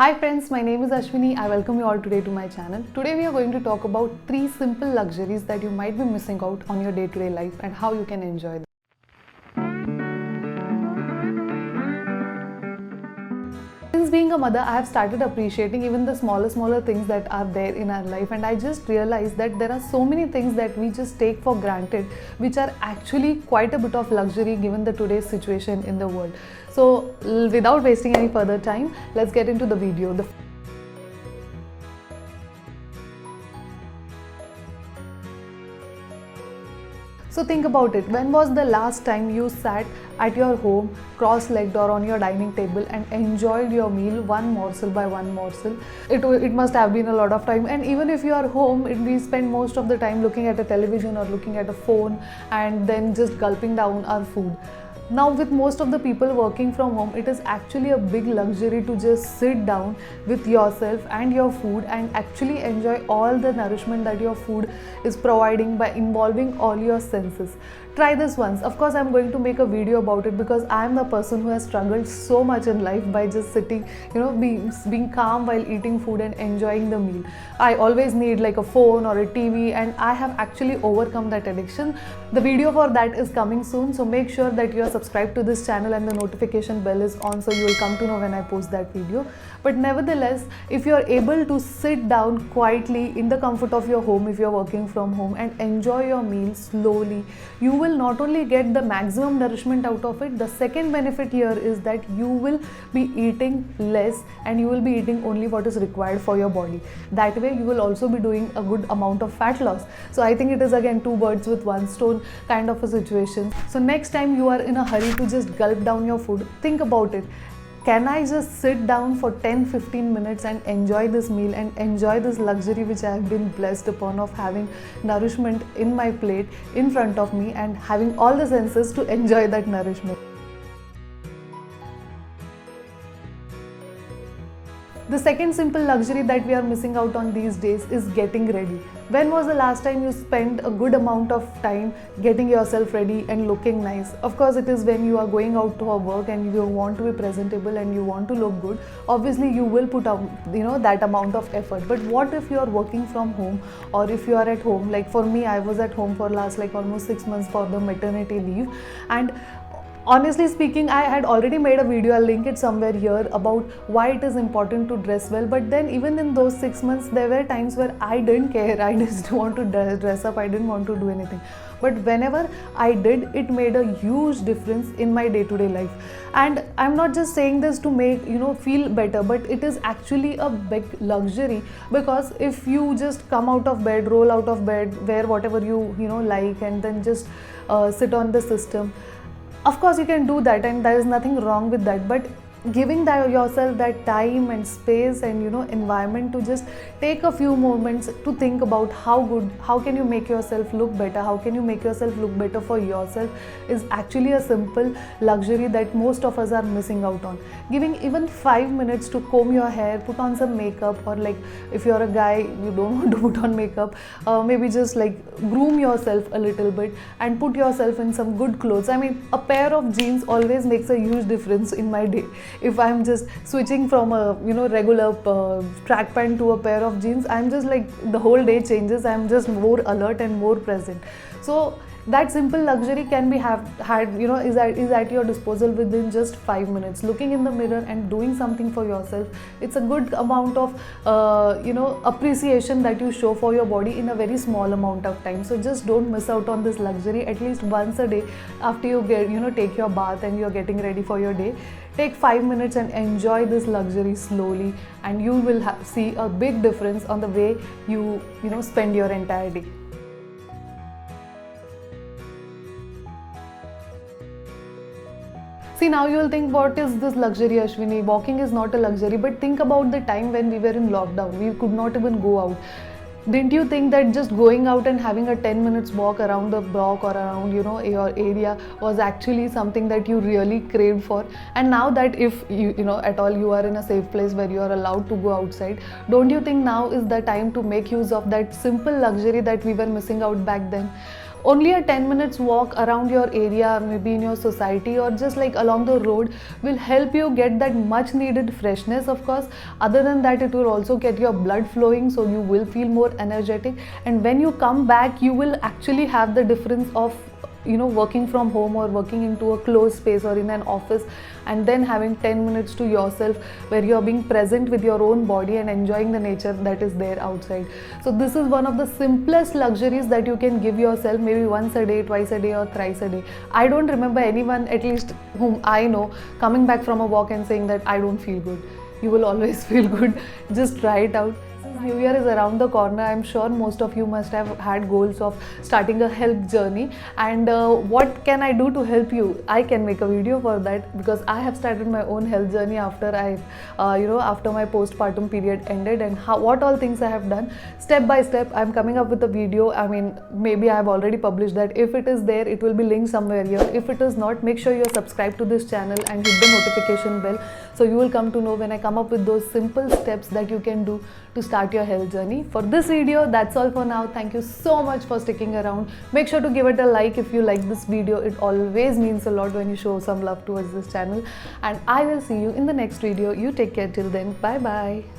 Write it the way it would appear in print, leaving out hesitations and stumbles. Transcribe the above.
Hi friends, my name is Ashwini. I welcome you all today to my channel. Today we are going to talk about 3 simple luxuries that you might be missing out on your day-to-day life and how you can enjoy them. Since being a mother, I have started appreciating even the smaller things that are there in our life, and I just realized that there are so many things that we just take for granted which are actually quite a bit of luxury given the today's situation in the world. So without wasting any further time, let's get into the video. So think about it. When was the last time you sat at your home, cross-legged or on your dining table and enjoyed your meal one morsel by one morsel? It must have been a lot of time. And even if you are home, we spend most of the time looking at a television or looking at a phone and then just gulping down our food. Now with most of the people working from home, it is actually a big luxury to just sit down with yourself and your food and actually enjoy all the nourishment that your food is providing by involving all your senses. Try this once. Of course, I'm going to make a video about it because I'm the person who has struggled so much in life by just sitting, being calm while eating food and enjoying the meal. I always need like a phone or a TV, and I have actually overcome that addiction. The video for that is coming soon, so make sure that you are subscribed to this channel and the notification bell is on so you will come to know when I post that video. But nevertheless, if you are able to sit down quietly in the comfort of your home, if you are working from home, and enjoy your meal slowly, you will not only get the maximum nourishment out of it, the second benefit here is that you will be eating less and you will be eating only what is required for your body. That way you will also be doing a good amount of fat loss. So I think it is again two birds with one stone kind of a situation. So next time you are in a hurry to just gulp down your food, think about it. Can I just sit down for 10-15 minutes and enjoy this meal and enjoy this luxury which I have been blessed upon of having nourishment in my plate in front of me and having all the senses to enjoy that nourishment? The second simple luxury that we are missing out on these days is getting ready. When was the last time you spent a good amount of time getting yourself ready and looking nice? Of course, it is when you are going out to work and you want to be presentable and you want to look good. Obviously, you will put out, that amount of effort. But what if you are working from home, or if you are at home? Like for me, I was at home for last almost 6 months for the maternity leave, and honestly speaking, I had already made a video, I'll link it somewhere here, about why it is important to dress well. But then even in those 6 months, there were times where I didn't care. I just want to dress up. I didn't want to do anything. But whenever I did, it made a huge difference in my day-to-day life. And I'm not just saying this to make, feel better, but it is actually a big luxury, because if you just come out of bed, roll out of bed, wear whatever you like, and then just sit on the system. Of course, you can do that, and there is nothing wrong with that. But giving yourself that time and space and environment to just take a few moments to think about how can you make yourself look better, how can you make yourself look better for yourself, is actually a simple luxury that most of us are missing out on. Giving even 5 minutes to comb your hair, put on some makeup, or if you're a guy, you don't want to put on makeup, maybe just groom yourself a little bit and put yourself in some good clothes. I mean, a pair of jeans always makes a huge difference in my day. If I'm just switching from a regular track pant to a pair of jeans, I'm just the whole day changes. I'm just more alert and more present. So that simple luxury can be is at your disposal within just 5 minutes. Looking in the mirror and doing something for yourself, it's a good amount of appreciation that you show for your body in a very small amount of time. So just don't miss out on this luxury. At least once a day, after you take your bath and you're getting ready for your day, take 5 minutes and enjoy this luxury slowly, and you will see a big difference on the way you spend your entire day. See, now you will think, what is this luxury, Ashwini? Walking is not a luxury. But think about the time when we were in lockdown. We could not even go out. Didn't you think that just going out and having a 10 minutes walk around the block or around your area was actually something that you really craved for? And now that if you at all you are in a safe place where you are allowed to go outside, don't you think now is the time to make use of that simple luxury that we were missing out back then? Only a 10 minutes walk around your area, maybe in your society or just like along the road, will help you get that much needed freshness. Of course, other than that, it will also get your blood flowing, so you will feel more energetic. And when you come back, you will actually have the difference of working from home or working into a closed space or in an office, and then having 10 minutes to yourself where you are being present with your own body and enjoying the nature that is there outside. So this is one of the simplest luxuries that you can give yourself, maybe once a day, twice a day or thrice a day. I don't remember anyone, at least whom I know, coming back from a walk and saying that I don't feel good. You will always feel good. Just try it out. New Year is around the corner. I'm sure most of you must have had goals of starting a health journey, and what can I do to help you? I can make a video for that, because I have started my own health journey after after my postpartum period ended, and what all things I have done step by step. I'm coming up with a video. I mean, maybe I have already published that. If it is there, it will be linked somewhere here. If it is not, make sure you're subscribed to this channel and hit the notification bell, so you will come to know when I come up with those simple steps that you can do to start your health journey. For this video, that's all for now. Thank you so much for sticking around. Make sure to give it a like if you like this video. It always means a lot when you show some love towards this channel, and I will see you in the next video. You take care till then. Bye bye.